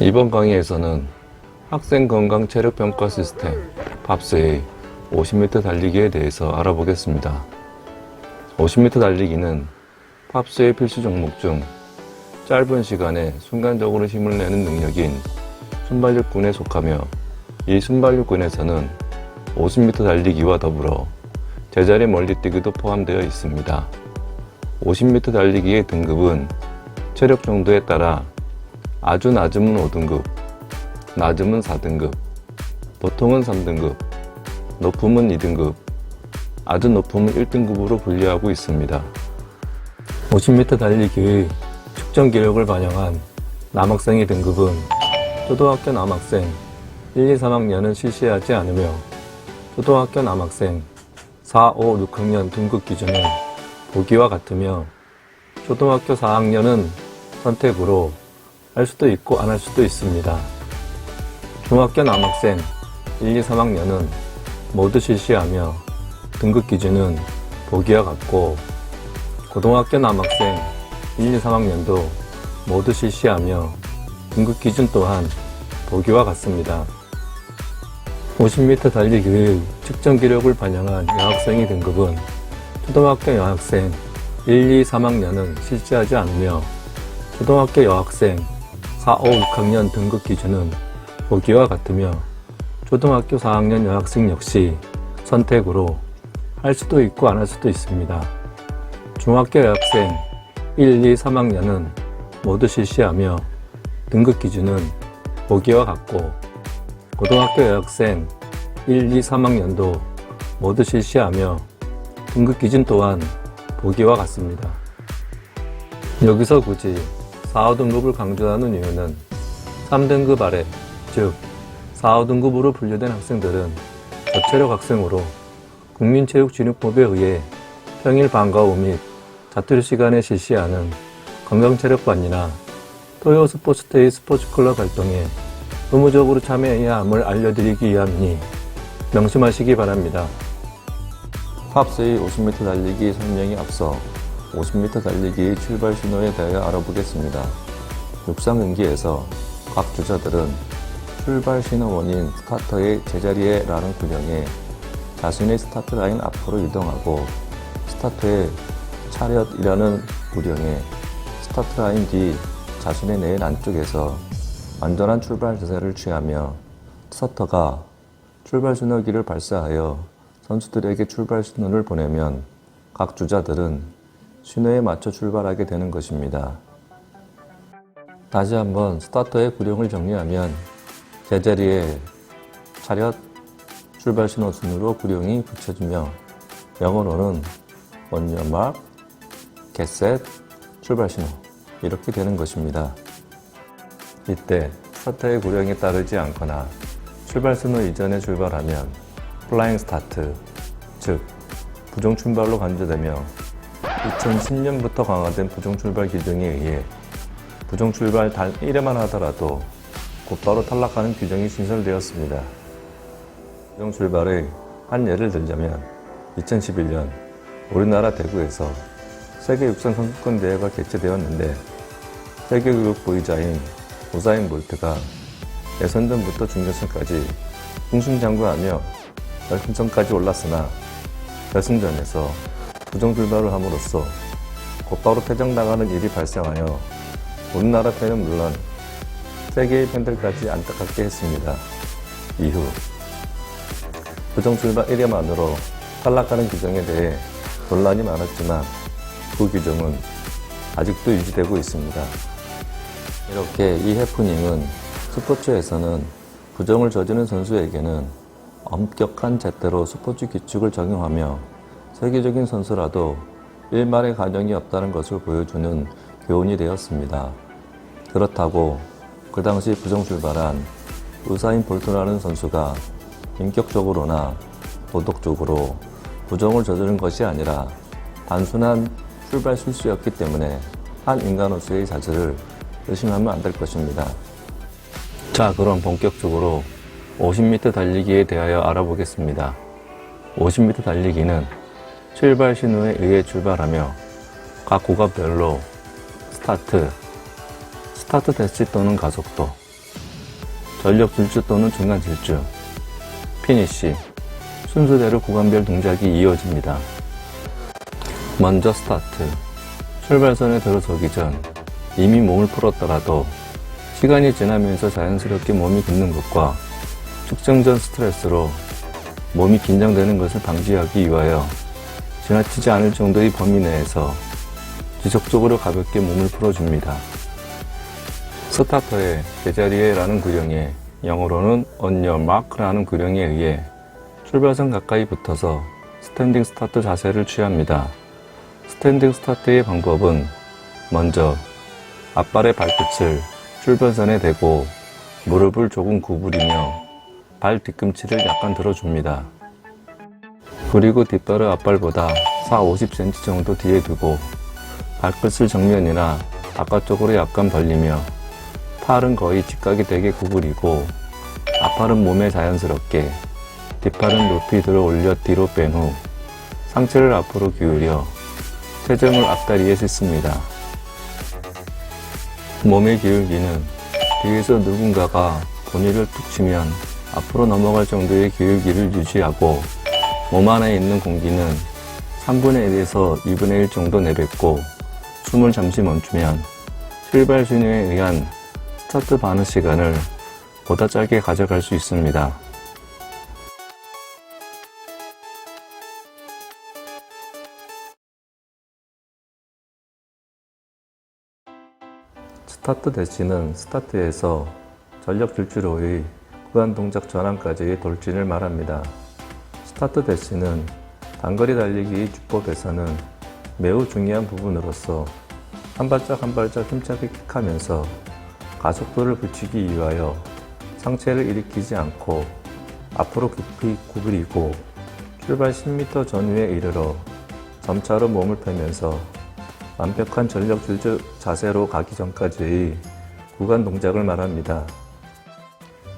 이번 강의에서는 학생 건강 체력 평가 시스템 팝스의 50m 달리기에 대해서 알아보겠습니다. 50m 달리기는 팝스의 필수 종목 중 짧은 시간에 순간적으로 힘을 내는 능력인 순발력군에 속하며, 이 순발력군에서는 50m 달리기와 더불어 제자리 멀리뛰기도 포함되어 있습니다. 50m 달리기의 등급은 체력 정도에 따라 아주 낮으면 5등급, 낮으면 4등급, 보통은 3등급, 높으면 2등급, 아주 높으면 1등급으로 분류하고 있습니다. 50m 달리기의 측정 기록을 반영한 남학생의 등급은 초등학교 남학생 1, 2, 3학년은 실시하지 않으며, 초등학교 남학생 4, 5, 6학년 등급 기준은 보기와 같으며, 초등학교 4학년은 선택으로 할 수도 있고 안 할 수도 있습니다. 중학교 남학생 1, 2, 3학년은 모두 실시하며 등급 기준은 보기와 같고, 고등학교 남학생 1, 2, 3학년도 모두 실시하며 등급 기준 또한 보기와 같습니다. 50m 달리기의 측정 기록을 반영한 여학생의 등급은 초등학교 여학생 1, 2, 3학년은 실시하지 않으며, 초등학교 여학생 4, 5, 6학년 등급 기준은 보기와 같으며, 초등학교 4학년 여학생 역시 선택으로 할 수도 있고 안 할 수도 있습니다. 중학교 여학생 1, 2, 3학년은 모두 실시하며 등급 기준은 보기와 같고, 고등학교 여학생 1, 2, 3학년도 모두 실시하며 등급 기준 또한 보기와 같습니다. 여기서 굳이 4, 5등급을 강조하는 이유는 3등급 아래, 즉 4, 5등급으로 분류된 학생들은 저체력 학생으로 국민체육진흥법에 의해 평일 방과 후 및 자투리 시간에 실시하는 건강체력반이나 토요 스포츠데이 스포츠클럽 활동에 의무적으로 참여해야 함을 알려드리기 위함이니 명심하시기 바랍니다. 팝스의 50m 달리기 설명에 앞서 50m 달리기의 출발 신호에 대하여 알아보겠습니다. 육상 경기에서 각 주자들은 출발 신호원인 스타터의 제자리에 라는 구령에 자신의 스타트 라인 앞으로 이동하고, 스타터의 차렷이라는 구령에 스타트 라인 뒤 자신의 레인 안쪽에서 완전한 출발 자세를 취하며, 스타터가 출발 신호기를 발사하여 선수들에게 출발 신호를 보내면 각 주자들은 신호에 맞춰 출발하게 되는 것입니다. 다시 한번 스타터의 구령을 정리하면, 제자리에 차렷, 출발 신호 순으로 구령이 붙여지며, 영어로는 on your mark, get set, 출발 신호, 이렇게 되는 것입니다. 이때 스타터의 구령에 따르지 않거나 출발 신호 이전에 출발하면 플라잉 스타트, 즉 부정 출발로 간주되며, 2010년부터 강화된 부정 출발 규정에 의해 부정 출발 단 1회만 하더라도 곧바로 탈락하는 규정이 신설되었습니다. 부정 출발의 한 예를 들자면, 2011년 우리나라 대구에서 세계 육상 선수권 대회가 개최되었는데, 세계교육 보유자인 우사인 볼트가 예선전부터 준결승까지 승승장구하며 결승전까지 올랐으나, 결승전에서 부정 출발을 함으로써 곧바로 퇴장당하는 일이 발생하여 우리나라 팬은 물론 세계의 팬들까지 안타깝게 했습니다. 이후 부정 출발 1회만으로 탈락하는 규정에 대해 논란이 많았지만, 그 규정은 아직도 유지되고 있습니다. 이렇게 이 해프닝은 스포츠에서는 부정을 저지른 선수에게는 엄격한 잣대로 스포츠 규칙을 적용하며, 세계적인 선수라도 일말의 가정이 없다는 것을 보여주는 교훈이 되었습니다. 그렇다고 그 당시 부정 출발한 우사인 볼트라는 선수가 인격적으로나 도덕적으로 부정을 저지른 것이 아니라 단순한 출발 실수였기 때문에 한 인간으로서의 자질을 의심하면 안 될 것입니다. 자, 그럼 본격적으로 50m 달리기에 대하여 알아보겠습니다. 50m 달리기는 출발 신호에 의해 출발하며 각 구간별로 스타트 대시 또는 가속도, 전력 질주 또는 중간 질주, 피니쉬, 순서대로 구간별 동작이 이어집니다. 먼저 스타트, 출발선에 들어서기 전 이미 몸을 풀었더라도 시간이 지나면서 자연스럽게 몸이 굳는 것과 측정 전 스트레스로 몸이 긴장되는 것을 방지하기 위하여 지나치지 않을 정도의 범위 내에서 지속적으로 가볍게 몸을 풀어줍니다. 스타터의 제자리에 라는 구령에, 영어로는 on your mark 라는 구령에 의해 출발선 가까이 붙어서 스탠딩 스타트 자세를 취합니다. 스탠딩 스타트의 방법은 먼저 앞발의 발끝을 출발선에 대고 무릎을 조금 구부리며 발 뒤꿈치를 약간 들어줍니다. 그리고 뒷발을 앞발보다 40-50cm 정도 뒤에 두고 발끝을 정면이나 바깥쪽으로 약간 벌리며 팔은 거의 직각이 되게 구부리고 앞팔은 몸에 자연스럽게, 뒷팔은 높이 들어 올려 뒤로 뺀 후 상체를 앞으로 기울여 체중을 앞다리에 싣습니다. 몸의 기울기는 뒤에서 누군가가 고니를 툭 치면 앞으로 넘어갈 정도의 기울기를 유지하고 몸 안에 있는 공기는 3분의 1에서 2분의 1 정도 내뱉고 숨을 잠시 멈추면 출발 신호에 의한 스타트 반응 시간을 보다 짧게 가져갈 수 있습니다. 스타트 대시는 스타트에서 전력 질주로의 구간 동작 전환까지의 돌진을 말합니다. 스타트 대시는 단거리 달리기의 주법에서는 매우 중요한 부분으로서 한 발짝 한 발짝 힘차게 킥하면서 가속도를 붙이기 위하여 상체를 일으키지 않고 앞으로 깊이 구부리고 출발 10m 전후에 이르러 점차로 몸을 펴면서 완벽한 전력 질주 자세로 가기 전까지의 구간 동작을 말합니다.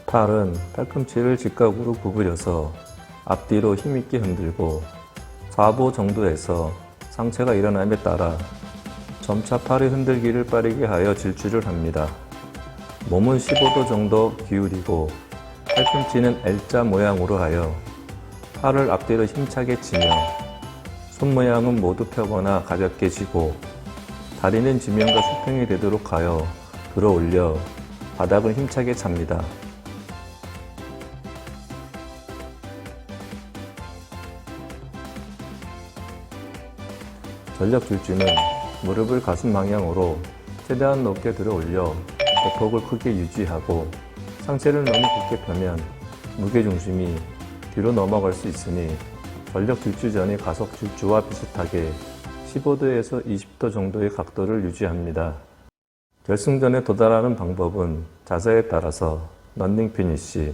팔은 팔꿈치를 직각으로 구부려서 앞뒤로 힘있게 흔들고 4보 정도에서 상체가 일어남에 따라 점차 팔의 흔들기를 빠르게 하여 질주를 합니다. 몸은 15도 정도 기울이고 팔꿈치는 L자 모양으로 하여 팔을 앞뒤로 힘차게 치며 손 모양은 모두 펴거나 가볍게 쥐고 다리는 지면과 수평이 되도록 하여 들어 올려 바닥을 힘차게 찹니다. 전력 질주는 무릎을 가슴 방향으로 최대한 높게 들어 올려 대폭을 크게 유지하고 상체를 너무 굳게 펴면 무게중심이 뒤로 넘어갈 수 있으니 전력 질주 전의 가속 질주와 비슷하게 15도에서 20도 정도의 각도를 유지합니다. 결승전에 도달하는 방법은 자세에 따라서 런닝 피니쉬,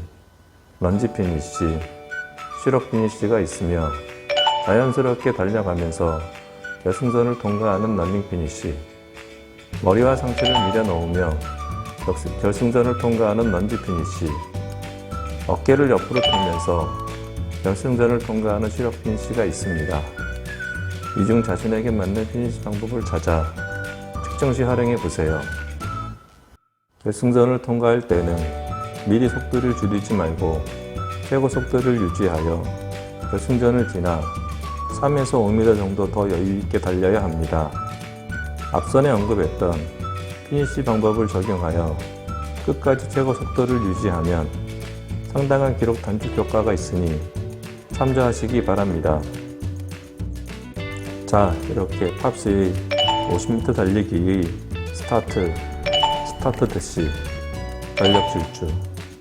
런지 피니쉬, 슈럭 피니쉬가 있으며 자연스럽게 달려가면서 결승선을 통과하는 런닝 피니쉬, 머리와 상체를 밀어 넣으며 결승선을 통과하는 런지 피니쉬, 어깨를 옆으로 펴면서 결승선을 통과하는 슈럭 피니쉬가 있습니다. 이 중 자신에게 맞는 피니쉬 방법을 찾아 측정 시 활용해 보세요. 결승선을 통과할 때는 미리 속도를 줄이지 말고 최고 속도를 유지하여 결승선을 지나 3에서 5m 정도 더 여유있게 달려야 합니다. 앞선에 언급했던 피니쉬 방법을 적용하여 끝까지 최고 속도를 유지하면 상당한 기록 단축 효과가 있으니 참조하시기 바랍니다. 자, 이렇게 팝스의 50m 달리기의 스타트 대시, 전력 질주,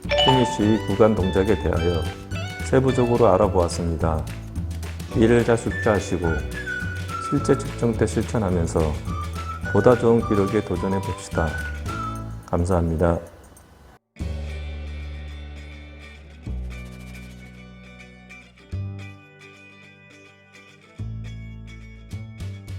피니쉬의 구간 동작에 대하여 세부적으로 알아보았습니다. 이를 잘 숙지하시고 실제 측정 때 실천하면서 보다 좋은 기록에 도전해 봅시다. 감사합니다.